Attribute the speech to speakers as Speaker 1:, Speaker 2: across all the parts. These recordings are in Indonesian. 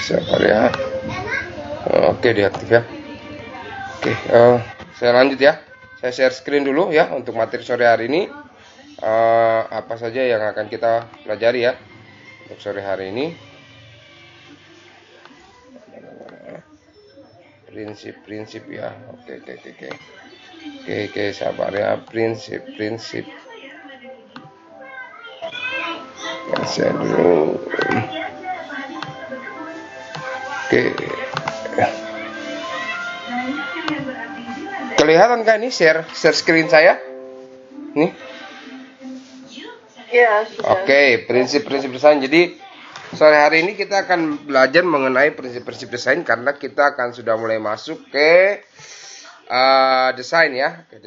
Speaker 1: sabar ya. Oke, diaktif ya. Oke, saya lanjut ya. Saya share screen dulu ya untuk materi sore hari ini. Apa saja yang akan kita pelajari ya untuk sore hari ini. Prinsip-prinsip ya. Oke, sabar ya. Prinsip. Saya dulu. Oke. Kelihatan kan ini share screen saya? Nih.
Speaker 2: Ya,
Speaker 1: Oke, prinsip-prinsip desain. Jadi sore hari ini kita akan belajar mengenai prinsip-prinsip desain karena kita akan sudah mulai masuk ke desain ya, ke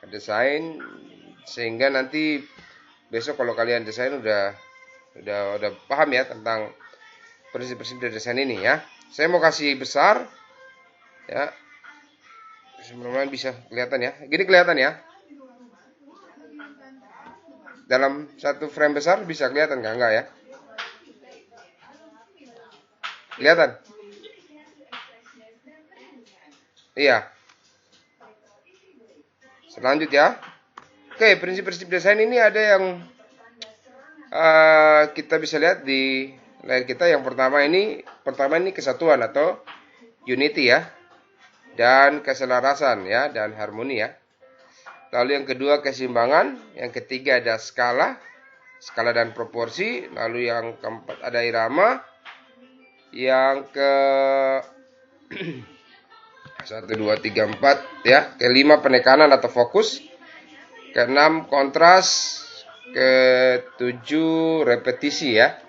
Speaker 1: desain sehingga nanti besok kalau kalian desain udah paham ya tentang prinsip-prinsip desain ini ya. Saya mau kasih besar ya. Mudah-mudahan bisa kelihatan ya. Gini kelihatan ya. Dalam satu frame besar bisa kelihatan enggak ya? Kelihatan? Iya. Selanjutnya, oke, prinsip-prinsip desain ini ada yang kita bisa lihat di layar kita. Yang pertama ini kesatuan atau unity ya, dan keselarasan ya, dan harmoni ya. Lalu yang kedua keseimbangan, yang ketiga ada skala dan proporsi, lalu yang keempat ada irama, yang ke 1, 2, 3, 4 ya, kelima penekanan atau fokus, keenam kontras, ketujuh repetisi ya,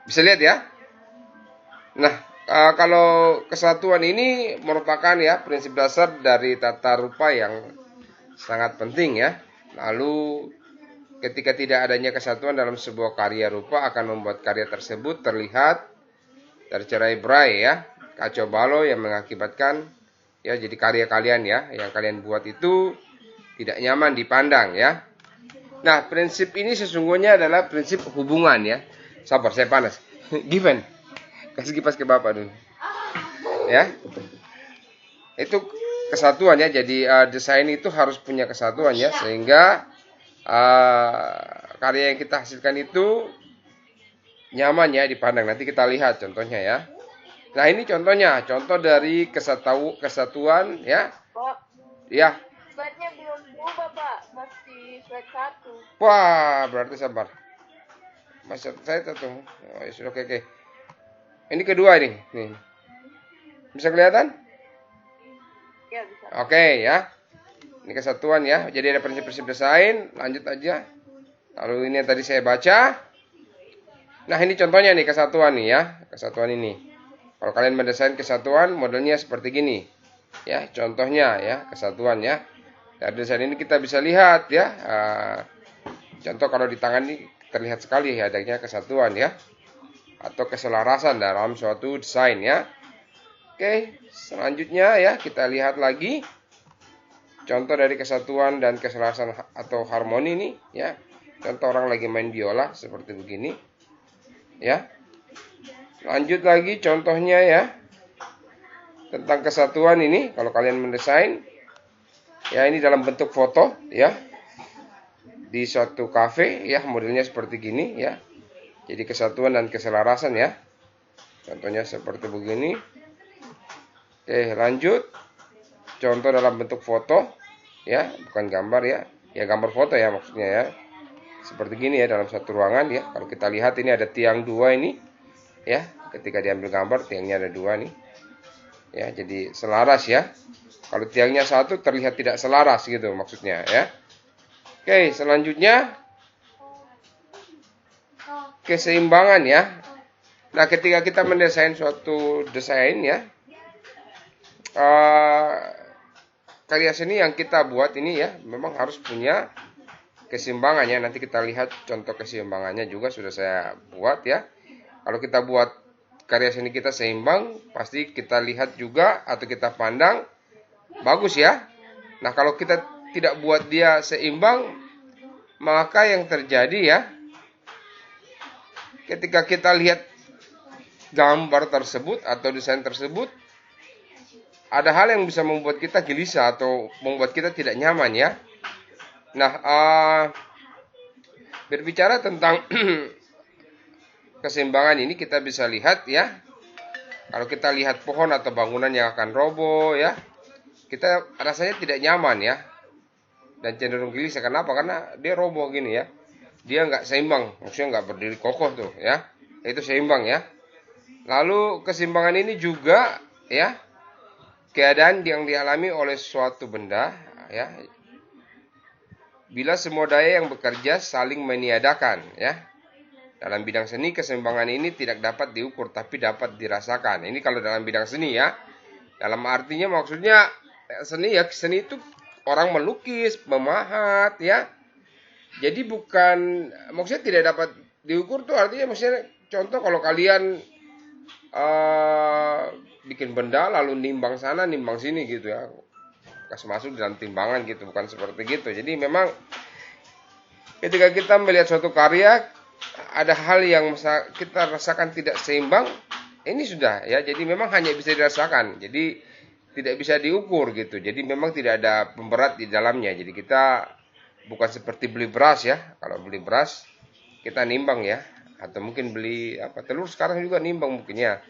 Speaker 1: bisa lihat ya. Nah, kalau kesatuan ini merupakan ya prinsip dasar dari tata rupa yang sangat penting ya. Lalu ketika tidak adanya kesatuan dalam sebuah karya rupa akan membuat karya tersebut terlihat tercerai-berai ya, kacau balau yang mengakibatkan ya jadi karya kalian ya yang kalian buat itu tidak nyaman dipandang ya. Nah, prinsip ini sesungguhnya adalah prinsip hubungan ya. Sabar, saya panas. Given. Kasih kipas ke Bapak dulu. Ya. Itu kesatuan ya. Jadi desain itu harus punya kesatuan ya, sehingga karya yang kita hasilkan itu nyaman ya dipandang. Nanti kita lihat contohnya ya. Nah, ini contohnya, contoh dari kesatuan ya.
Speaker 2: Pak.
Speaker 1: Ya.
Speaker 2: Slide-nya belum berubah, Pak. Masih slide 1.
Speaker 1: Wah, berarti sabar. Masih saya tuh. Oh, ya sudah, oke. Ini kedua nih. Bisa kelihatan?
Speaker 2: Ya, bisa.
Speaker 1: Oke ya. Ini kesatuan ya. Jadi ada prinsip-prinsip desain. Lanjut aja. Lalu ini yang tadi saya baca. Nah, ini contohnya nih kesatuan nih ya. Kesatuan ini. Kalau kalian mendesain kesatuan, modelnya seperti gini. Ya, contohnya ya, kesatuan ya. Dari desain ini kita bisa lihat ya. Contoh kalau di tangan ini terlihat sekali ya adanya kesatuan ya. Atau keselarasan dalam suatu desain ya. Oke, selanjutnya ya kita lihat lagi contoh dari kesatuan dan keselarasan atau harmoni ini ya. Contoh orang lagi main biola seperti begini ya. Lanjut lagi contohnya ya tentang kesatuan ini kalau kalian mendesain ya, ini dalam bentuk foto ya di suatu kafe ya, modelnya seperti gini ya. Jadi kesatuan dan keselarasan ya. Contohnya seperti begini. Oke, lanjut. Contoh dalam bentuk foto ya, bukan gambar ya. Ya gambar foto ya maksudnya ya. Seperti gini ya dalam satu ruangan ya. Kalau kita lihat ini ada tiang dua ini ya. Ketika diambil gambar tiangnya ada dua nih. Ya, jadi selaras ya. Kalau tiangnya satu terlihat tidak selaras gitu maksudnya ya. Oke, selanjutnya keseimbangan ya. Nah, ketika kita mendesain suatu desain ya, karya seni yang kita buat ini ya, memang harus punya keseimbangannya. Nanti kita lihat contoh keseimbangannya juga sudah saya buat ya. Kalau kita buat karya seni kita seimbang, pasti kita lihat juga atau kita pandang bagus ya. Nah, kalau kita tidak buat dia seimbang, maka yang terjadi ya, ketika kita lihat gambar tersebut atau desain tersebut, ada hal yang bisa membuat kita gelisah atau membuat kita tidak nyaman ya. Nah, berbicara tentang keseimbangan ini kita bisa lihat ya. Kalau kita lihat pohon atau bangunan yang akan roboh ya, kita rasanya tidak nyaman ya. Dan cenderung gelisah. Kenapa? Karena dia roboh gini ya. Dia nggak seimbang, maksudnya nggak berdiri kokoh tuh ya. Itu seimbang ya. Lalu keseimbangan ini juga ya, keadaan yang dialami oleh suatu benda ya, bila semua daya yang bekerja saling meniadakan ya. Dalam bidang seni keseimbangan ini tidak dapat diukur tapi dapat dirasakan. Ini kalau dalam bidang seni ya. Dalam artinya maksudnya seni ya, seni itu orang melukis, memahat ya. Jadi bukan, maksudnya tidak dapat diukur tuh artinya maksudnya contoh kalau kalian bikin benda lalu nimbang sana nimbang sini gitu ya. Kasih masuk dalam timbangan gitu, bukan seperti gitu. Jadi memang ketika kita melihat suatu karya ada hal yang kita rasakan tidak seimbang, ini sudah ya. Jadi memang hanya bisa dirasakan. Jadi tidak bisa diukur gitu. Jadi memang tidak ada pemberat di dalamnya. Jadi kita bukan seperti beli beras ya. Kalau beli beras kita nimbang ya. Atau mungkin beli telur sekarang juga nimbang mungkin ya.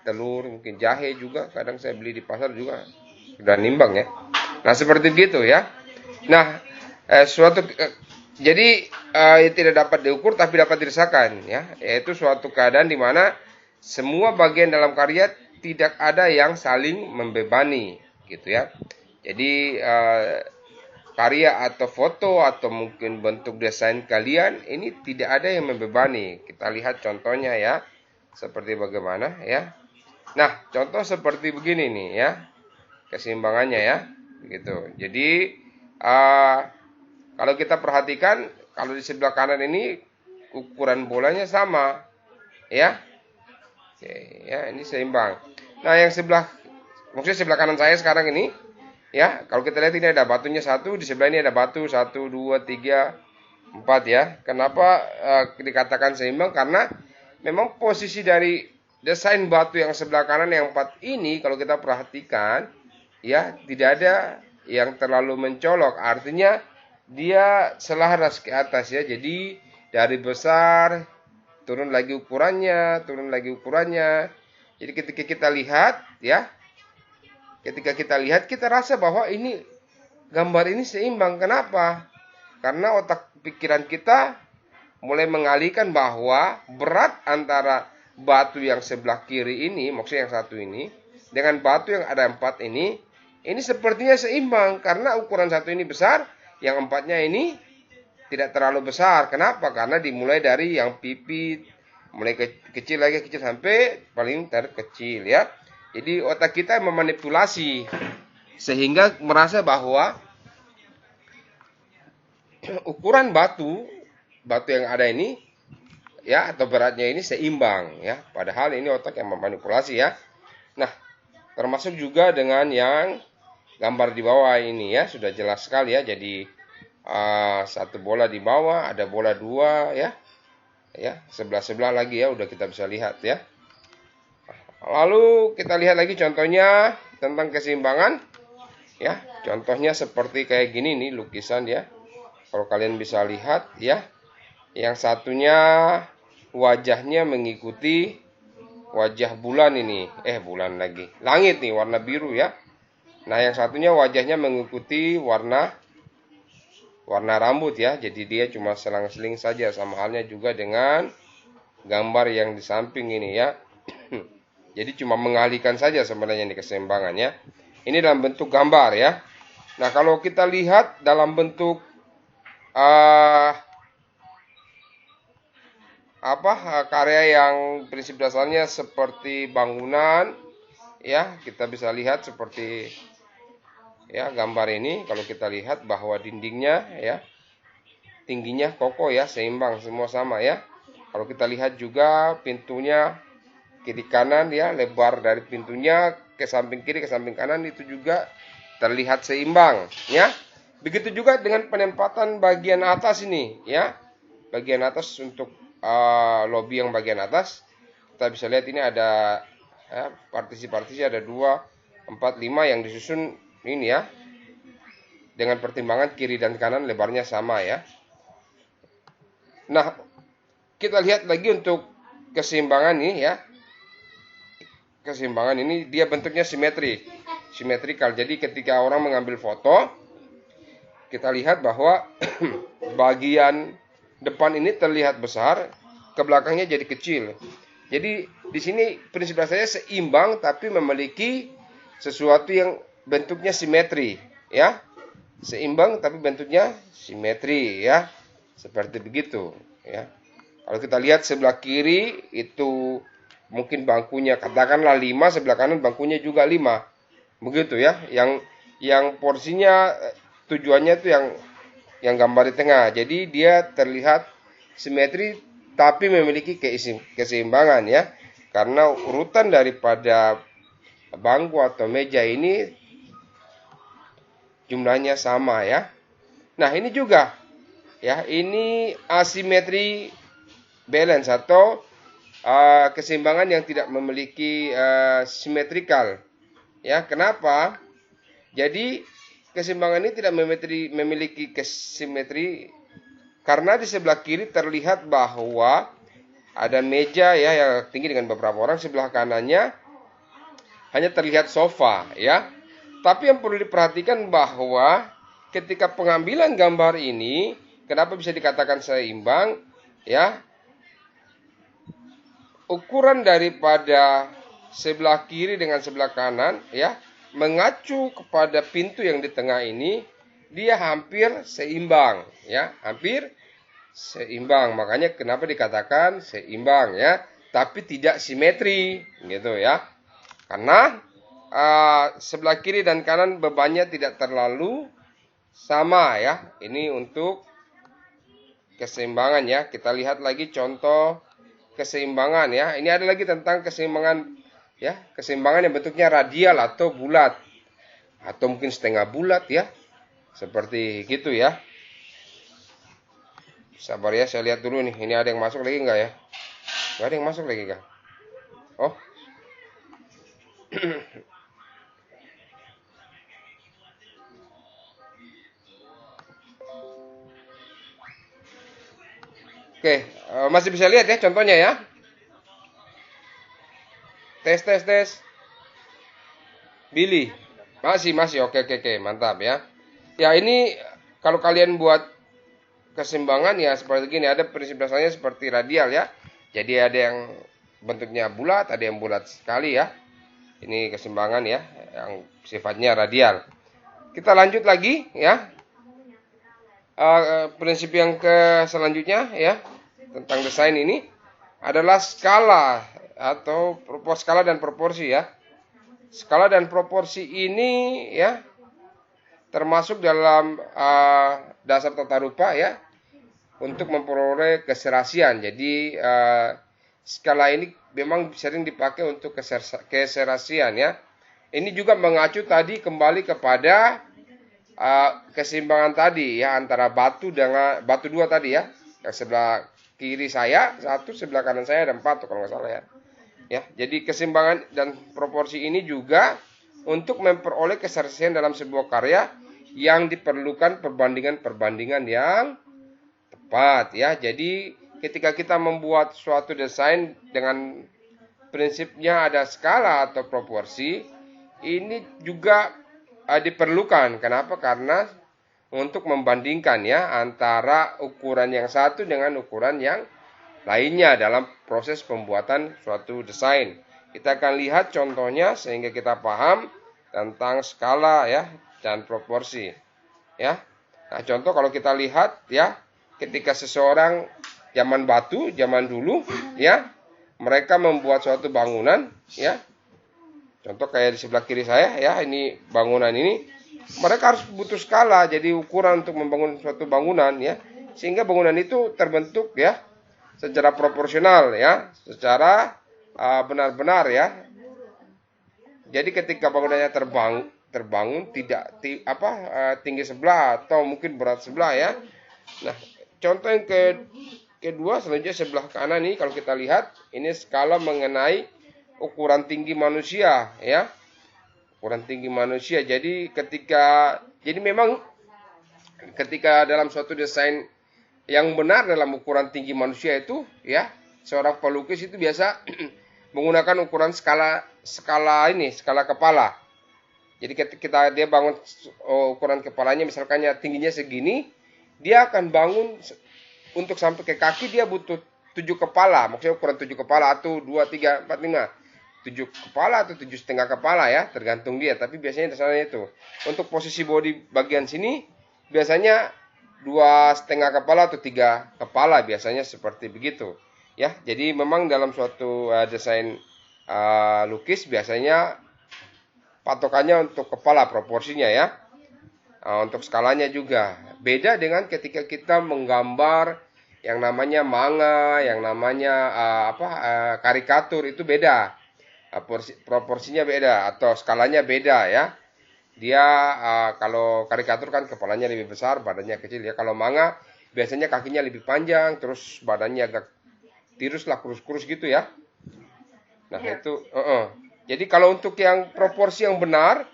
Speaker 1: Telur, mungkin jahe juga. Kadang saya beli di pasar juga sudah nimbang ya. Nah seperti gitu ya. Nah jadi tidak dapat diukur tapi dapat dirasakan ya, yaitu suatu keadaan di mana semua bagian dalam karya tidak ada yang saling membebani gitu ya. Jadi karya atau foto atau mungkin bentuk desain kalian ini tidak ada yang membebani. Kita lihat contohnya ya, seperti bagaimana ya. Nah, contoh seperti begini nih ya, keseimbangannya ya, gitu. Jadi kalau kita perhatikan, kalau di sebelah kanan ini ukuran bolanya sama, ya. Oke, ya ini seimbang. Nah, maksudnya sebelah kanan saya sekarang ini, ya. Kalau kita lihat ini ada batunya 1, di sebelah ini ada batu 1, 2, 3, 4 ya. Kenapa dikatakan seimbang? Karena memang posisi dari desain batu yang sebelah kanan yang 4 ini, kalau kita perhatikan, ya tidak ada yang terlalu mencolok. Artinya dia selaras ke atas ya. Jadi dari besar turun lagi ukurannya. Jadi ketika kita lihat ya, kita rasa bahwa ini gambar ini seimbang. Kenapa? Karena otak pikiran kita mulai mengalihkan bahwa berat antara batu yang sebelah kiri ini, maksudnya yang 1 ini, dengan batu yang ada 4 ini sepertinya seimbang. Karena ukuran 1 ini besar, yang 4-nya ini tidak terlalu besar. Kenapa? Karena dimulai dari yang pipi, mulai kecil lagi kecil sampai paling terkecil ya. Jadi otak kita memanipulasi sehingga merasa bahwa ukuran batu yang ada ini ya, atau beratnya ini seimbang ya. Padahal ini otak yang memanipulasi ya. Nah, termasuk juga dengan yang gambar di bawah ini ya, sudah jelas sekali ya. Jadi 1 bola di bawah, ada bola 2 ya. Ya, sebelah lagi ya, udah kita bisa lihat ya. Lalu kita lihat lagi contohnya tentang keseimbangan ya. Contohnya seperti kayak gini nih lukisan ya. Kalau kalian bisa lihat ya. Yang satunya wajahnya mengikuti wajah bulan ini. Bulan lagi. Langit nih warna biru ya. Nah, yang satunya wajahnya mengikuti warna rambut ya. Jadi dia cuma selang-seling saja, sama halnya juga dengan gambar yang di samping ini ya. Jadi cuma mengalihkan saja sebenarnya ini keseimbangan ya. Ini dalam bentuk gambar ya. Nah, kalau kita lihat dalam bentuk karya yang prinsip dasarnya seperti bangunan ya, kita bisa lihat seperti ya gambar ini. Kalau kita lihat bahwa dindingnya ya tingginya kokoh ya, seimbang, semua sama ya. Kalau kita lihat juga pintunya kiri kanan ya, lebar dari pintunya ke samping kiri ke samping kanan itu juga terlihat seimbang ya. Begitu juga dengan penempatan bagian atas ini ya. Bagian atas untuk lobi yang bagian atas, kita bisa lihat ini ada partisi-partisi, ada 2, 4, 5 yang disusun ini ya, dengan pertimbangan kiri dan kanan lebarnya sama ya. Nah, kita lihat lagi untuk keseimbangan ini ya. Keseimbangan ini dia bentuknya simetrikal. Jadi ketika orang mengambil foto, kita lihat bahwa bagian depan ini terlihat besar, ke belakangnya jadi kecil. Jadi di sini prinsip dasarnya seimbang tapi memiliki sesuatu yang bentuknya simetri, ya. Seimbang tapi bentuknya simetri, ya. Seperti begitu, ya. Kalau kita lihat sebelah kiri itu mungkin bangkunya katakanlah 5, sebelah kanan bangkunya juga 5. Begitu ya. Yang porsinya tujuannya itu yang gambar di tengah. Jadi dia terlihat simetri tapi memiliki keseimbangan ya. Karena urutan daripada bangku atau meja ini jumlahnya sama ya. Nah, ini juga ya, ini asimetri balance atau keseimbangan yang tidak memiliki simetrikal. Ya, kenapa? Jadi keseimbangan ini tidak memiliki kesimetri karena di sebelah kiri terlihat bahwa ada meja ya yang tinggi dengan beberapa orang, sebelah kanannya hanya terlihat sofa ya. Tapi yang perlu diperhatikan bahwa ketika pengambilan gambar ini, kenapa bisa dikatakan seimbang ya? Ukuran daripada sebelah kiri dengan sebelah kanan ya, mengacu kepada pintu yang di tengah ini, dia hampir seimbang ya, hampir seimbang. Makanya kenapa dikatakan seimbang ya, tapi tidak simetri gitu ya. Karena sebelah kiri dan kanan bebannya tidak terlalu sama ya. Ini untuk keseimbangan ya. Kita lihat lagi contoh keseimbangan ya. Ini ada lagi tentang keseimbangan ya, keseimbangan yang bentuknya radial atau bulat atau mungkin setengah bulat ya. Seperti gitu ya. Sabar ya, saya lihat dulu nih. Ini ada yang masuk lagi enggak ya? Enggak ada yang masuk lagi enggak? Oh. Oke, masih bisa lihat ya contohnya ya. Tes. Billy. Masih. Oke, mantap ya. Ya, ini kalau kalian buat keseimbangan ya seperti gini, ada prinsip dasarnya seperti radial ya. Jadi ada yang bentuknya bulat, ada yang bulat sekali ya. Ini keseimbangan ya, yang sifatnya radial. Kita lanjut lagi ya. Prinsip yang selanjutnya ya, tentang desain ini adalah skala atau skala dan proporsi ya. Skala dan proporsi ini ya termasuk dalam dasar tata rupa ya untuk memperoleh keserasian. Jadi skala ini memang sering dipakai untuk keserasian ya. Ini juga mengacu tadi kembali kepada keseimbangan tadi ya, antara batu dengan batu 2 tadi ya. Yang sebelah kiri saya 1, sebelah kanan saya ada 4 kalau nggak salah ya. Ya, jadi keseimbangan dan proporsi ini juga untuk memperoleh keserasian dalam sebuah karya yang diperlukan perbandingan yang tepat ya. Jadi ketika kita membuat suatu desain dengan prinsipnya ada skala atau proporsi, ini juga diperlukan. Kenapa? Karena untuk membandingkan ya antara ukuran yang satu dengan ukuran yang lainnya dalam proses pembuatan suatu desain. Kita akan lihat contohnya sehingga kita paham tentang skala ya dan proporsi ya. Nah, contoh kalau kita lihat ya, ketika seseorang zaman batu, zaman dulu ya, mereka membuat suatu bangunan ya. Contoh kayak di sebelah kiri saya ya, ini bangunan ini, mereka harus butuh skala, jadi ukuran untuk membangun suatu bangunan ya, sehingga bangunan itu terbentuk ya secara proporsional ya, secara benar-benar ya. Jadi ketika bangunannya terbangun tidak tinggi sebelah atau mungkin berat sebelah ya. Nah, contoh yang kedua selanjutnya sebelah kanan nih kalau kita lihat ini skala mengenai ukuran tinggi manusia ya. Ukuran tinggi manusia. Jadi memang ketika dalam suatu desain yang benar dalam ukuran tinggi manusia itu ya, seorang pelukis itu biasa menggunakan ukuran skala kepala. Jadi ketika dia bangun ukuran kepalanya misalkannya tingginya segini, dia akan bangun untuk sampai ke kaki dia butuh 7 kepala. Maksudnya ukuran 7 kepala atau 2, 3, 4, 5. 7 kepala atau 7,5 kepala ya, tergantung dia. Tapi biasanya dasarnya itu. Untuk posisi body bagian sini biasanya 2,5 kepala atau 3 kepala biasanya seperti begitu. Ya, jadi memang dalam suatu desain lukis biasanya patokannya untuk kepala proporsinya ya. Untuk skalanya juga beda dengan ketika kita menggambar yang namanya manga, yang namanya karikatur itu beda. Proporsinya beda atau skalanya beda ya. Dia kalau karikatur kan kepalanya lebih besar, badannya kecil ya. Kalau manga biasanya kakinya lebih panjang, terus badannya agak tirus lah, kurus-kurus gitu ya. Nah itu. Jadi kalau untuk yang proporsi yang benar,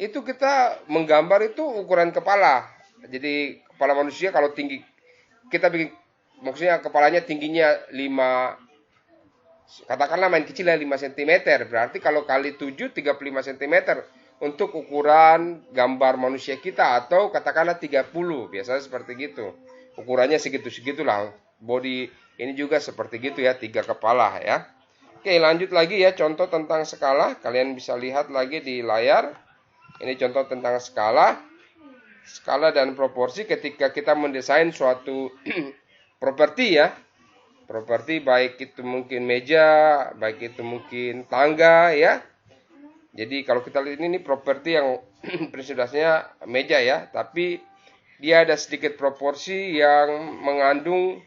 Speaker 1: itu kita menggambar itu ukuran kepala. Jadi kepala manusia kalau tinggi, kita bikin, maksudnya kepalanya tingginya 5, katakanlah main kecil ya 5 cm. Berarti kalau kali 7, 35 cm untuk ukuran gambar manusia kita. Atau katakanlah 30, biasanya seperti gitu. Ukurannya segitu-segitulah. Body ini juga seperti gitu ya, 3 kepala ya. Oke, lanjut lagi ya, contoh tentang skala. Kalian bisa lihat lagi di layar. Ini contoh tentang skala. Skala dan proporsi ketika kita mendesain suatu properti ya. Properti baik itu mungkin meja, baik itu mungkin tangga ya. Jadi kalau kita lihat ini properti yang prinsip dasarnya meja ya. Tapi dia ada sedikit proporsi yang mengandung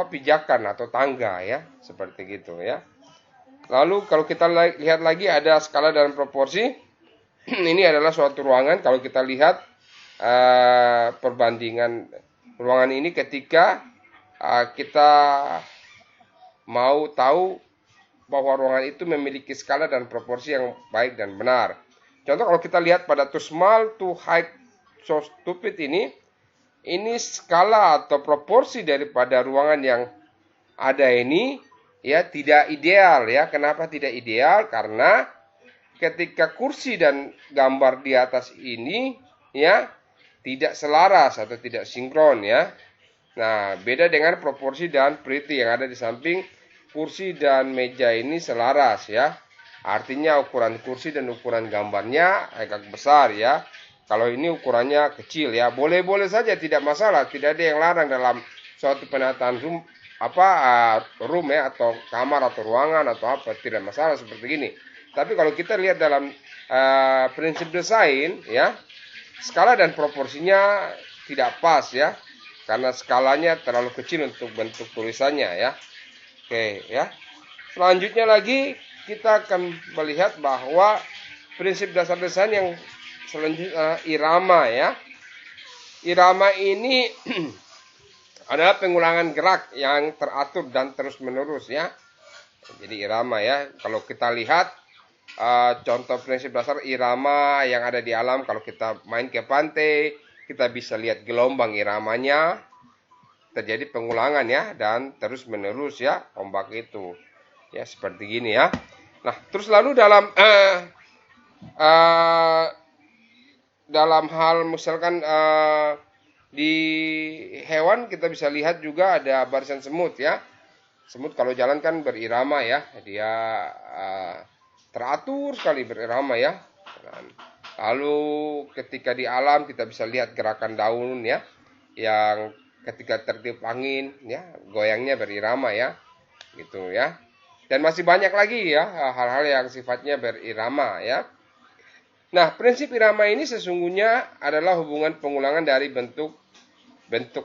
Speaker 1: pijakan atau tangga ya, seperti gitu ya. Lalu kalau kita lihat lagi ada skala dan proporsi. Ini adalah suatu ruangan. Kalau kita lihat perbandingan ruangan ini ketika kita mau tahu bahwa ruangan itu memiliki skala dan proporsi yang baik dan benar. Contoh kalau kita lihat pada too small, too high, so stupid ini skala atau proporsi daripada ruangan yang ada ini ya tidak ideal ya. Kenapa tidak ideal? Karena ketika kursi dan gambar di atas ini ya tidak selaras atau tidak sinkron ya. Nah, beda dengan proporsi dan pretty yang ada di samping kursi dan meja ini selaras ya. Artinya ukuran kursi dan ukuran gambarnya agak besar ya. Kalau ini ukurannya kecil ya, boleh-boleh saja, tidak masalah, tidak ada yang larang dalam suatu penataan room ya, atau kamar atau ruangan atau apa, tidak masalah seperti ini. Tapi kalau kita lihat dalam prinsip desain ya, skala dan proporsinya tidak pas ya, karena skalanya terlalu kecil untuk bentuk tulisannya ya. Oke ya. Selanjutnya lagi kita akan melihat bahwa prinsip dasar desain yang selanjutnya irama ya. Irama ini adalah pengulangan gerak yang teratur dan terus menerus ya. Jadi irama ya. Kalau kita lihat contoh prinsip dasar irama yang ada di alam, kalau kita main ke pantai, kita bisa lihat gelombang iramanya terjadi pengulangan ya dan terus menerus ya ombak itu. Ya seperti gini ya. Nah, terus lalu dalam hal misalkan di hewan kita bisa lihat juga ada barisan semut ya. Semut kalau jalan kan berirama ya. Dia teratur sekali berirama ya. Lalu ketika di alam kita bisa lihat gerakan daun ya. Yang ketika tertiup angin ya, goyangnya berirama ya. Gitu ya. Dan masih banyak lagi ya hal-hal yang sifatnya berirama ya. Nah, prinsip irama ini sesungguhnya adalah hubungan pengulangan dari bentuk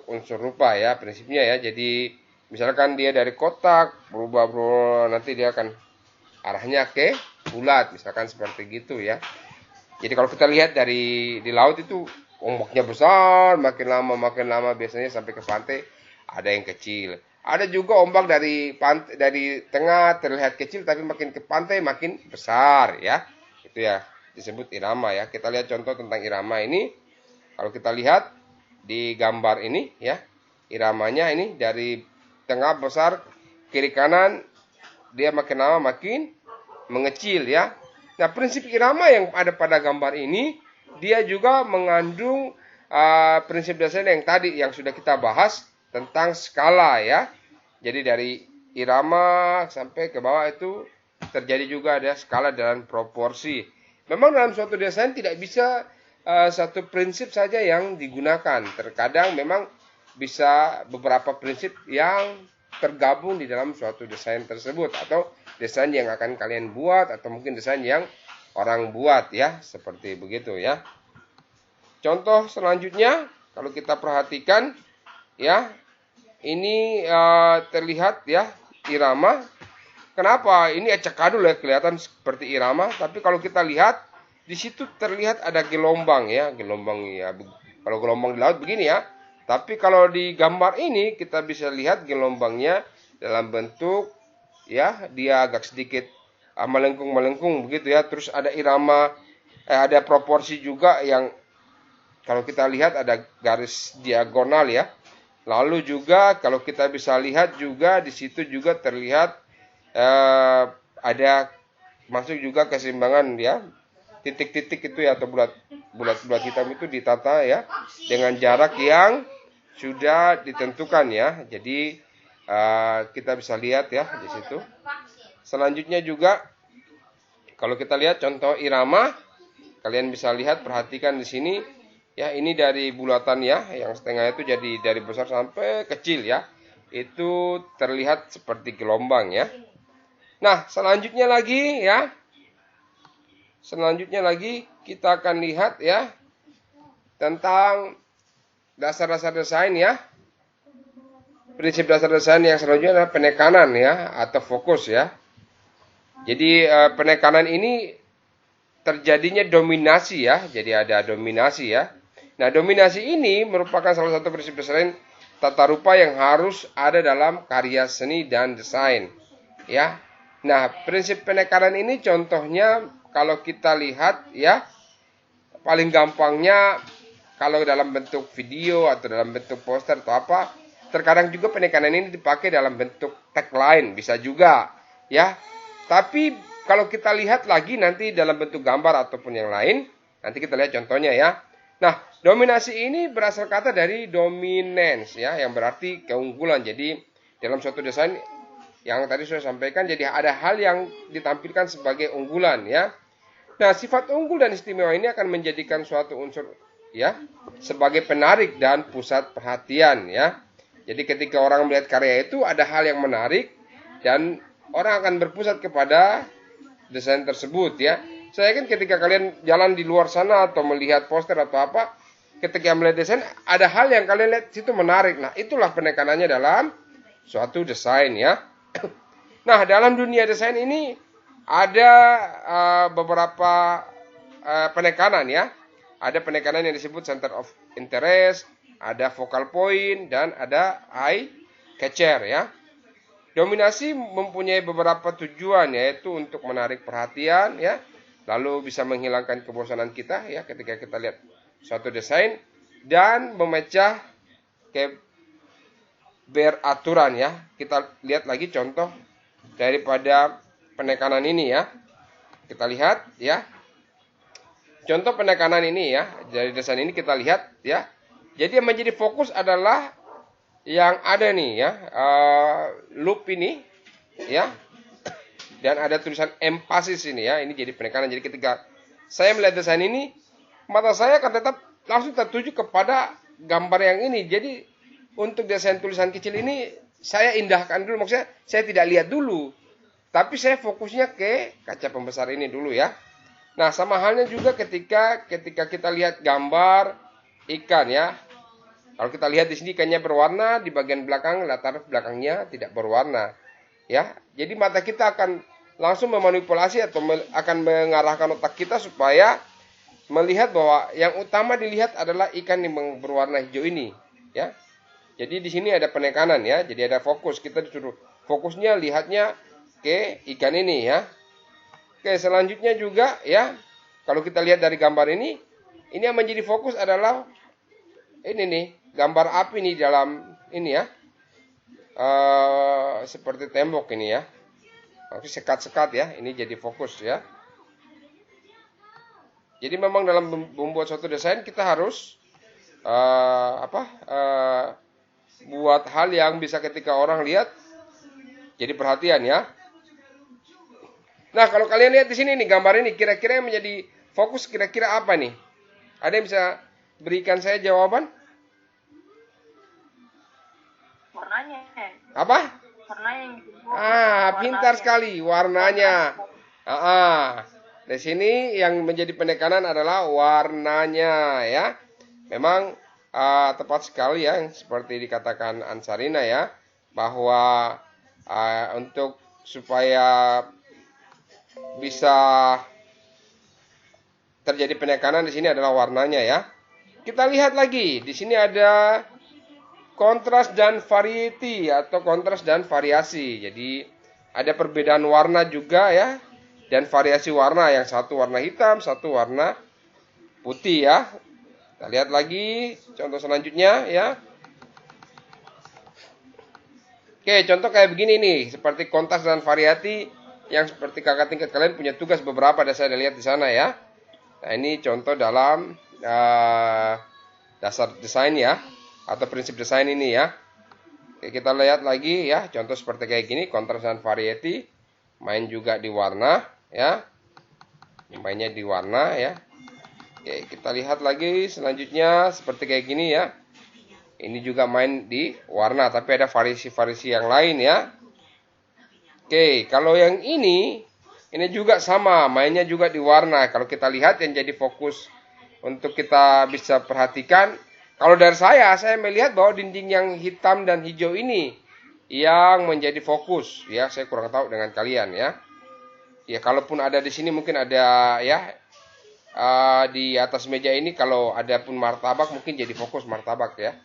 Speaker 1: unsur rupa ya, prinsipnya ya. Jadi misalkan dia dari kotak berubah nanti dia akan arahnya ke bulat, misalkan seperti gitu ya. Jadi kalau kita lihat di laut itu ombaknya besar, makin lama biasanya sampai ke pantai ada yang kecil. Ada juga ombak dari tengah terlihat kecil tapi makin ke pantai makin besar ya. Itu ya disebut irama ya. Kita lihat contoh tentang irama ini. Kalau kita lihat di gambar ini ya, iramanya ini dari tengah besar, kiri kanan dia makin lama makin mengecil ya. Nah, prinsip irama yang ada pada gambar ini dia juga mengandung prinsip dasar yang tadi yang sudah kita bahas tentang skala ya. Jadi dari irama sampai ke bawah itu terjadi juga ada skala dan proporsi. Memang dalam suatu desain tidak bisa satu prinsip saja yang digunakan. Terkadang memang bisa beberapa prinsip yang tergabung di dalam suatu desain tersebut atau desain yang akan kalian buat atau mungkin desain yang orang buat ya, seperti begitu ya. Contoh selanjutnya kalau kita perhatikan ya, ini terlihat ya irama. Kenapa? Ini acak-adul ya, kelihatan seperti irama, tapi kalau kita lihat di situ terlihat ada gelombang ya, gelombang ya. Kalau gelombang di laut begini ya. Tapi kalau di gambar ini kita bisa lihat gelombangnya dalam bentuk ya, dia agak sedikit melengkung-melengkung begitu ya. Terus ada irama, ada proporsi juga yang kalau kita lihat ada garis diagonal ya. Lalu juga kalau kita bisa lihat juga di situ juga terlihat ada masuk juga keseimbangan ya. Titik-titik itu ya atau bulat hitam itu ditata ya dengan jarak yang sudah ditentukan ya. Jadi kita bisa lihat ya di situ. Selanjutnya juga kalau kita lihat contoh irama, kalian bisa lihat, perhatikan di sini ya, ini dari bulatan ya, yang setengah itu jadi dari besar sampai kecil ya. Itu terlihat seperti gelombang ya. Nah, selanjutnya lagi ya. Selanjutnya lagi kita akan lihat ya tentang dasar-dasar desain ya. Prinsip dasar desain yang selanjutnya adalah penekanan ya atau fokus ya. Jadi penekanan ini terjadinya dominasi ya. Jadi ada dominasi ya. Nah, dominasi ini merupakan salah satu prinsip desain tata rupa yang harus ada dalam karya seni dan desain ya. Nah, prinsip penekanan ini contohnya kalau kita lihat ya, paling gampangnya kalau dalam bentuk video atau dalam bentuk poster atau apa, terkadang juga penekanan ini dipakai dalam bentuk tagline, bisa juga ya. Tapi kalau kita lihat lagi nanti dalam bentuk gambar ataupun yang lain, nanti kita lihat contohnya ya. Nah, dominasi ini berasal kata dari dominance ya, yang berarti keunggulan. Jadi dalam suatu desain yang tadi saya sampaikan, jadi ada hal yang ditampilkan sebagai unggulan ya. Nah, sifat unggul dan istimewa ini akan menjadikan suatu unsur ya sebagai penarik dan pusat perhatian ya. Jadi ketika orang melihat karya itu ada hal yang menarik dan orang akan berpusat kepada desain tersebut ya. Saya yakin ketika kalian jalan di luar sana atau melihat poster atau apa, ketika melihat desain ada hal yang kalian lihat situ menarik. Nah, itulah penekanannya dalam suatu desain ya. Nah, dalam dunia desain ini ada beberapa penekanan ya. Ada penekanan yang disebut center of interest, ada focal point, dan ada eye catcher ya. Dominasi mempunyai beberapa tujuan, yaitu untuk menarik perhatian ya, lalu bisa menghilangkan kebosanan kita ya ketika kita lihat suatu desain, dan memecah keberaturan ya. Kita lihat lagi contoh daripada penekanan ini ya. Kita lihat ya. Contoh penekanan ini ya. Dari desain ini kita lihat ya. Jadi yang menjadi fokus adalah yang ada nih ya. Loop ini ya. Dan ada tulisan emphasis ini ya. Ini jadi penekanan. Jadi ketika saya melihat desain ini, mata saya akan tetap langsung tertuju kepada gambar yang ini. Jadi untuk desain tulisan kecil ini saya indahkan dulu. Maksudnya saya tidak lihat dulu. Tapi saya fokusnya ke kaca pembesar ini dulu ya. Nah, sama halnya juga ketika kita lihat gambar ikan ya. Kalau kita lihat di sini ikannya berwarna, di bagian belakang latar belakangnya tidak berwarna. Ya. Jadi mata kita akan langsung memanipulasi atau akan mengarahkan otak kita supaya melihat bahwa yang utama dilihat adalah ikan yang berwarna hijau ini, ya. Jadi di sini ada penekanan ya. Jadi ada fokus. Kita disuruh fokusnya lihatnya ke ikan ini ya. Oke, selanjutnya juga ya. Kalau kita lihat dari gambar ini yang menjadi fokus adalah ini nih, gambar api nih dalam ini ya. Seperti tembok ini ya. Oke, sekat-sekat ya. Ini jadi fokus ya. Jadi memang dalam membuat suatu desain kita harus buat hal yang bisa ketika orang lihat jadi perhatian ya. Nah, kalau kalian lihat di sini nih gambar ini, kira-kira yang menjadi fokus kira-kira apa nih? Ada yang bisa berikan saya jawaban?
Speaker 2: Warnanya.
Speaker 1: Apa?
Speaker 2: Warnanya yang bikin fokus.
Speaker 1: Pintar
Speaker 2: Warnanya.
Speaker 1: sekali warnanya. Di sini yang menjadi penekanan adalah warnanya ya. Memang tepat sekali ya, seperti dikatakan Ansarina ya, bahwa untuk supaya bisa terjadi penekanan di sini adalah warnanya ya. Kita lihat lagi, di sini ada kontras dan variety atau kontras dan variasi. Jadi ada perbedaan warna juga ya, dan variasi warna, yang satu warna hitam, satu warna putih ya. Kita lihat lagi contoh selanjutnya ya. Oke, contoh kayak begini nih, seperti kontras dan variasi yang seperti kakak tingkat kalian punya tugas beberapa, dan saya lihat di sana ya. Nah, ini contoh dalam dasar desain ya, atau prinsip desain ini ya. Oke, kita lihat lagi ya, contoh seperti kayak gini, kontras dan variety, main juga di warna ya. Mainnya di warna ya. Oke, kita lihat lagi selanjutnya seperti kayak gini ya. Ini juga main di warna, tapi ada variasi-variasi yang lain ya. Oke, kalau yang ini juga sama, mainnya juga di warna. Kalau kita lihat yang jadi fokus untuk kita bisa perhatikan, kalau dari saya melihat bahwa dinding yang hitam dan hijau ini yang menjadi fokus. Ya, saya kurang tahu dengan kalian ya. Ya, kalaupun ada di sini mungkin ada ya, di atas meja ini kalau ada pun martabak mungkin jadi fokus martabak ya.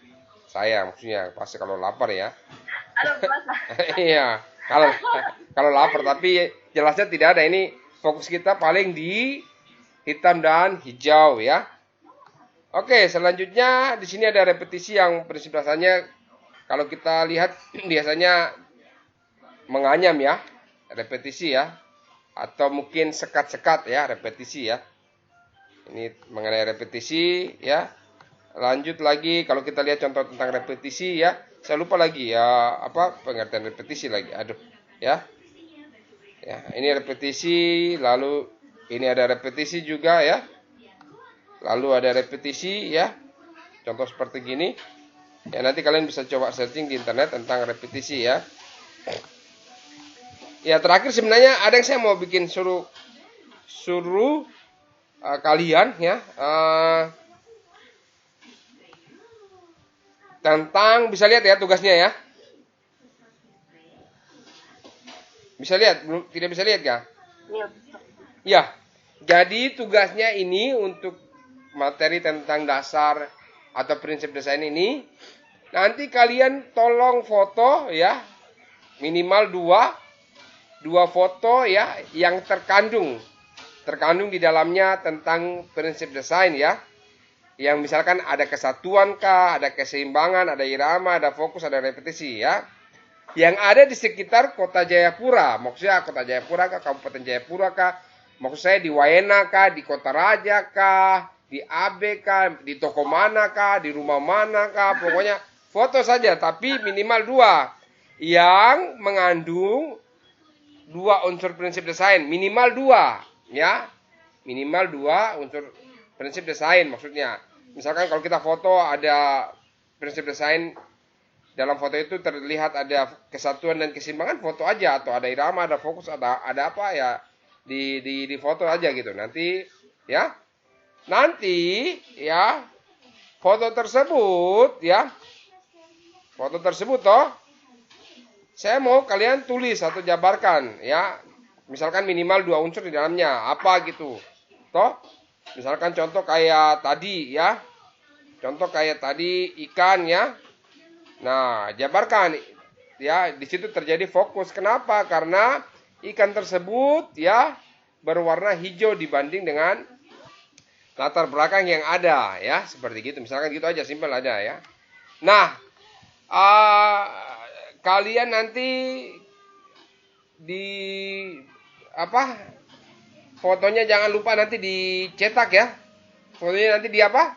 Speaker 1: Saya maksudnya pasti kalau lapar ya.
Speaker 2: Ada puasa.
Speaker 1: Iya, kalau lapar, tapi jelasnya tidak ada. Ini fokus kita paling di hitam dan hijau ya. Oke, selanjutnya di sini ada repetisi yang prinsip dasarnya kalau kita lihat biasanya menganyam ya, repetisi ya, atau mungkin sekat-sekat ya, repetisi ya. Ini mengenai repetisi ya. Lanjut lagi, kalau kita lihat contoh tentang repetisi ya, saya lupa lagi ya, pengertian repetisi lagi, aduh ya. Ya, ini repetisi, lalu ini ada repetisi juga ya. Lalu ada repetisi ya. Contoh seperti gini. Ya, nanti kalian bisa coba searching di internet tentang repetisi ya. Ya, terakhir sebenarnya ada yang saya mau bikin suruh kalian ya, tentang, bisa lihat ya tugasnya ya. Bisa lihat? Belum, tidak bisa lihat ya?
Speaker 2: Iya.
Speaker 1: Ya. Jadi tugasnya ini untuk materi tentang dasar atau prinsip desain ini, nanti kalian tolong foto ya, minimal dua foto ya, yang terkandung di dalamnya tentang prinsip desain ya. Yang misalkan ada kesatuan kah, ada keseimbangan, ada irama, ada fokus, ada repetisi ya. Yang ada di sekitar kota Jayapura. Maksudnya kota Jayapura kah, Kabupaten Jayapura kah, maksud saya di Waena kah, di Kota Raja kah, di AB kah, di toko mana kah, di rumah mana kah, pokoknya foto saja, tapi minimal 2 yang mengandung 2 unsur prinsip desain, minimal 2 ya. Minimal 2 unsur prinsip desain maksudnya. Misalkan kalau kita foto ada prinsip desain, dalam foto itu terlihat ada kesatuan dan keseimbangan, foto aja, atau ada irama, ada fokus, ada apa ya, di foto aja gitu. Nanti ya foto tersebut toh saya mau kalian tulis atau jabarkan ya. Misalkan minimal 2 unsur di dalamnya apa gitu toh. Misalkan contoh kayak tadi ya, contoh kayak tadi ikan ya, Nah, jabarkan ya, di situ terjadi fokus. Kenapa? Karena ikan tersebut ya berwarna hijau dibanding dengan latar belakang yang ada ya, seperti gitu. Misalkan gitu aja, simpel ada ya. Nah, uh, kalian nanti di apa? Fotonya jangan lupa nanti dicetak ya. Fotonya nanti di apa?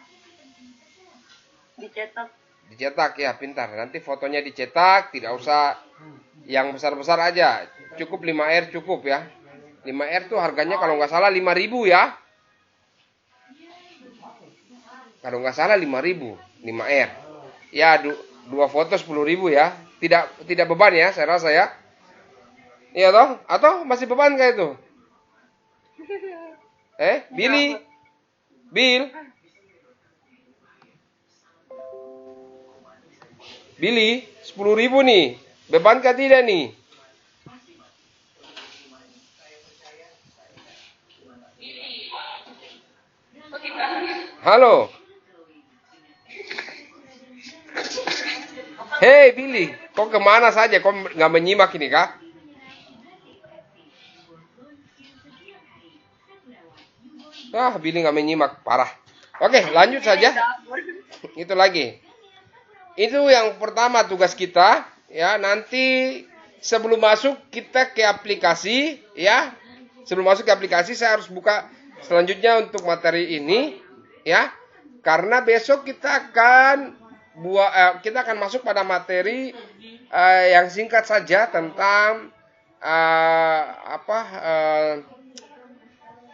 Speaker 2: Dicetak.
Speaker 1: Dicetak ya, pintar. Nanti fotonya dicetak, tidak usah yang besar-besar aja. Cukup 5R cukup ya. 5R tuh harganya kalau nggak salah 5.000 ya. Kalau nggak salah 5.000, 5R. Ya, dua foto 10.000 ya. Tidak beban ya, saya rasa ya. Iya toh? Atau masih beban kayak itu? Billy? Bill? Billy, 10.000 nih. Beban kah tidak nih? Halo. Hei Billy, kok kemana saja? Kok nggak menyimak ini kah? Billy nggak menyimak, parah. Oke, lanjut saja. Itu lagi. Itu yang pertama tugas kita, ya. Nanti sebelum masuk kita ke aplikasi, ya. Sebelum masuk ke aplikasi saya harus buka selanjutnya untuk materi ini, ya. Karena besok kita akan kita akan masuk pada materi yang singkat saja tentang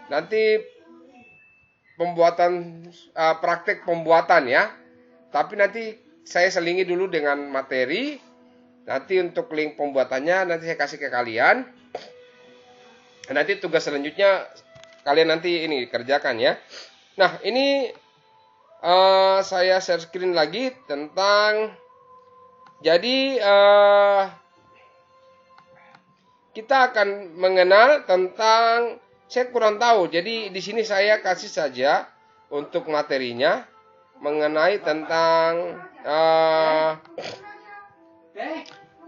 Speaker 1: nanti pembuatan praktek pembuatan ya. Tapi nanti saya selingi dulu dengan materi. Nanti untuk link pembuatannya nanti saya kasih ke kalian. Nanti tugas selanjutnya kalian nanti ini kerjakan ya. Nah, ini saya share screen lagi tentang jadi kita akan mengenal tentang, saya kurang tahu. Jadi di sini saya kasih saja untuk materinya mengenai tentang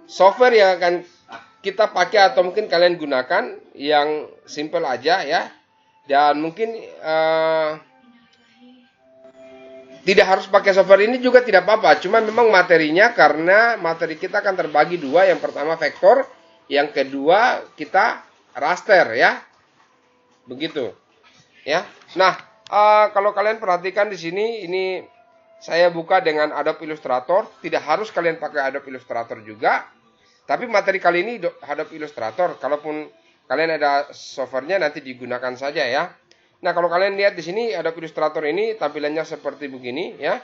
Speaker 1: software yang akan kita pakai atau mungkin kalian gunakan yang simple aja ya. Dan mungkin tidak harus pakai software ini juga tidak apa-apa. Cuma memang materinya, karena materi kita akan terbagi dua. Yang pertama vektor, yang kedua kita raster ya. Begitu. Ya. Nah, kalau kalian perhatikan di sini, ini saya buka dengan Adobe Illustrator. Tidak harus kalian pakai Adobe Illustrator juga. Tapi materi kali ini Adobe Illustrator. Kalaupun kalian ada softwarenya nanti digunakan saja ya. Nah, kalau kalian lihat di sini Adobe Illustrator ini tampilannya seperti begini ya.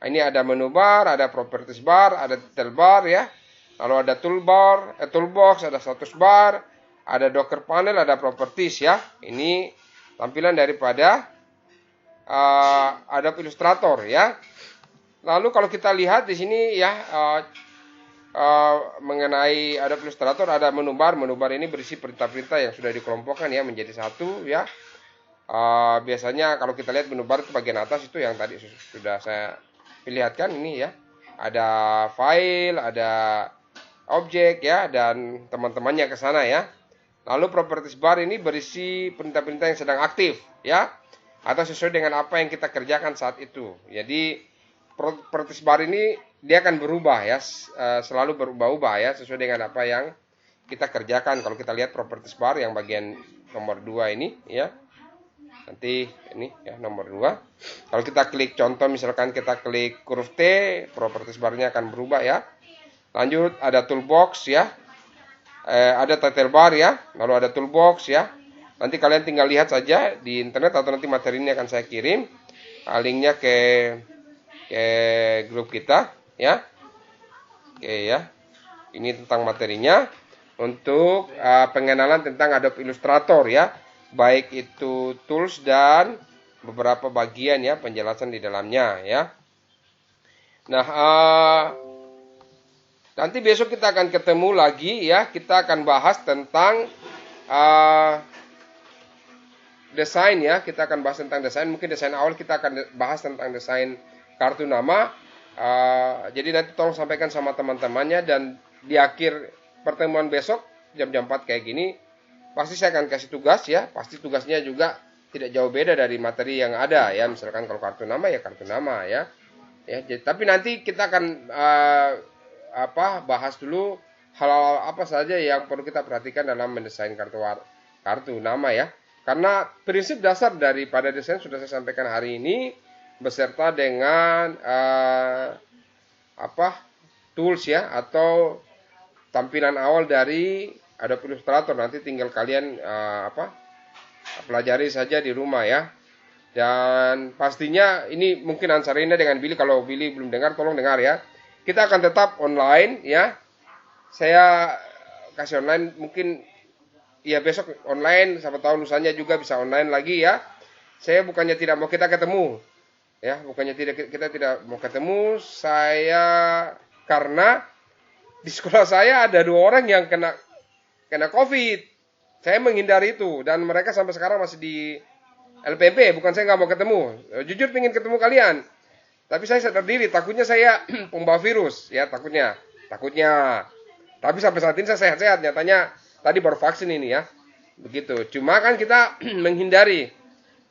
Speaker 1: Ini ada menu bar, ada properties bar, ada detail bar ya. Lalu ada toolbar, toolbox, ada status bar, ada docker panel, ada properties ya. Ini tampilan daripada Adobe Illustrator ya. Lalu kalau kita lihat di sini ya mengenai Adobe Illustrator ada menu bar. Menu bar ini berisi perintah-perintah yang sudah dikelompokkan ya menjadi satu ya. Biasanya kalau kita lihat menu bar itu bagian atas itu yang tadi sudah saya perlihatkan ini ya. Ada file, ada objek ya, dan teman-temannya ke sana ya. Lalu properties bar ini berisi perintah-perintah yang sedang aktif ya, atau sesuai dengan apa yang kita kerjakan saat itu. Jadi properties bar ini dia akan berubah ya, selalu berubah-ubah ya, sesuai dengan apa yang kita kerjakan. Kalau kita lihat properties bar yang bagian nomor 2 ini ya. Nanti ini ya nomor 2. Kalau kita klik contoh, misalkan kita klik huruf T, properties barnya akan berubah ya. Lanjut ada toolbox ya. Ada title bar ya. Lalu ada toolbox ya. Nanti kalian tinggal lihat saja di internet atau nanti materi ini akan saya kirim linknya ke grup kita ya. Oke ya. Ini tentang materinya untuk pengenalan tentang Adobe Illustrator ya. Baik itu tools dan beberapa bagian ya penjelasan di dalamnya ya. Nah, nanti besok kita akan ketemu lagi ya. Kita akan bahas tentang desain ya. Kita akan bahas tentang desain. Mungkin desain awal kita akan bahas tentang desain kartu nama. Jadi nanti tolong sampaikan sama teman-temannya, dan di akhir pertemuan besok jam-jam 4 kayak gini pasti saya akan kasih tugas ya. Pasti tugasnya juga tidak jauh beda dari materi yang ada ya. Misalkan kalau kartu nama ya kartu nama ya. Tapi nanti kita akan bahas dulu hal-hal apa saja yang perlu kita perhatikan dalam mendesain kartu nama ya. Karena prinsip dasar daripada desain sudah saya sampaikan hari ini beserta dengan tools ya, atau tampilan awal dari Adobe Illustrator. Nanti tinggal kalian pelajari saja di rumah ya. Dan pastinya ini mungkin Ansarina dengan Billy, kalau Billy belum dengar tolong dengar ya. Kita akan tetap online ya. Saya kasih online mungkin ya besok online, siapa tahu lusanya juga bisa online lagi ya. Saya bukannya tidak mau kita ketemu. Ya, bukannya kita tidak mau ketemu, karena di sekolah saya ada 2 orang yang kena COVID. Saya menghindari itu, dan mereka sampai sekarang masih di LPP. Bukan saya nggak mau ketemu, jujur pengen ketemu kalian, tapi saya sadar diri, takutnya saya pembawa virus ya, takutnya. Tapi sampai saat ini saya sehat-sehat, nyatanya tadi baru vaksin ini ya, begitu. Cuma kan kita menghindari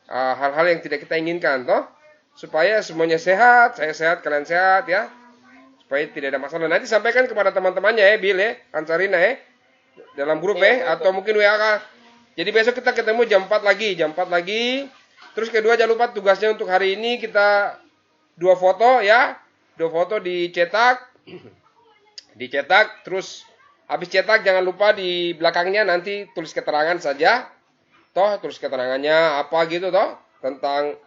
Speaker 1: hal-hal yang tidak kita inginkan toh, supaya semuanya sehat, saya sehat, kalian sehat ya, supaya tidak ada masalah. Nanti sampaikan kepada teman-temannya ya, Bill ya, Ansarina ya, dalam grup ya, atau mungkin WA. Jadi besok kita ketemu jam 4 lagi. Terus kedua, jangan lupa tugasnya untuk hari ini kita 2 foto ya. 2 foto dicetak. Terus habis cetak jangan lupa di belakangnya nanti tulis keterangan saja. Tulis keterangannya apa gitu tentang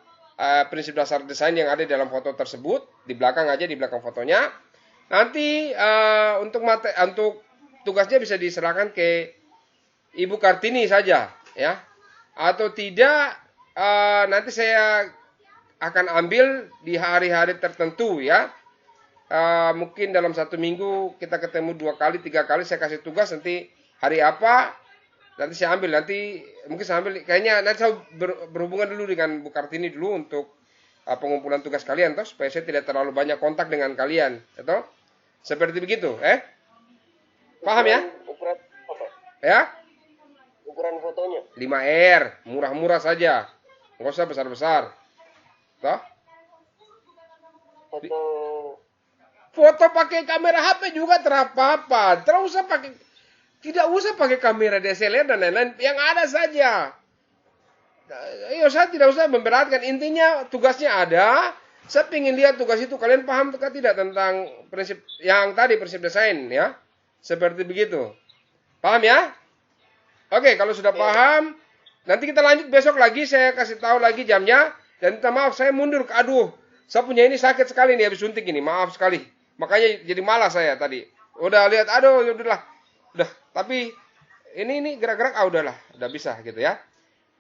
Speaker 1: prinsip dasar desain yang ada dalam foto tersebut. Di belakang aja, di belakang fotonya. Nanti untuk tugasnya bisa diserahkan ke Ibu Kartini saja ya, atau tidak nanti saya akan ambil di hari-hari tertentu ya. Mungkin dalam 1 minggu kita ketemu 2 kali 3 kali, saya kasih tugas nanti hari apa, nanti saya ambil, kayaknya nanti saya berhubungan dulu dengan Bu Kartini dulu untuk pengumpulan tugas kalian supaya saya tidak terlalu banyak kontak dengan kalian seperti begitu paham ya?
Speaker 3: Ukuran apa?
Speaker 1: Ya?
Speaker 3: Ukuran fotonya
Speaker 1: 5R, murah-murah saja, nggak usah besar-besar. Foto pakai kamera HP juga terapa-apa, tidak usah pakai kamera DSLR dan lain-lain, yang ada saja. Saya tidak usah memberatkan, intinya tugasnya ada. Saya ingin lihat tugas itu kalian paham atau tidak tentang prinsip yang tadi, prinsip desain ya, seperti begitu. Paham ya? Oke, kalau sudah paham, nanti kita lanjut besok lagi, saya kasih tahu lagi jamnya. Dan minta maaf, saya mundur. Aduh, saya punya ini sakit sekali nih habis suntik ini, maaf sekali. Makanya jadi malas saya tadi. Udah lihat, aduh, udah. Tapi ini gerak-gerak, udahlah, udah bisa gitu ya.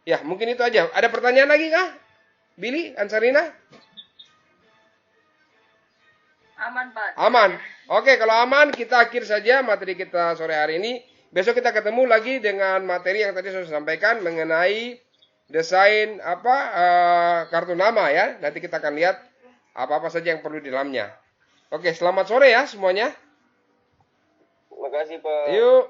Speaker 1: Ya, mungkin itu aja. Ada pertanyaan lagi kah? Billy, Ansarina?
Speaker 2: Aman, Pak.
Speaker 1: Aman. Oke, kalau aman kita akhir saja materi kita sore hari ini. Besok kita ketemu lagi dengan materi yang tadi saya sampaikan mengenai desain kartu nama ya. Nanti kita akan lihat apa-apa saja yang perlu di dalamnya. Oke, selamat sore ya semuanya.
Speaker 3: Terima kasih Pak.
Speaker 1: Yuk.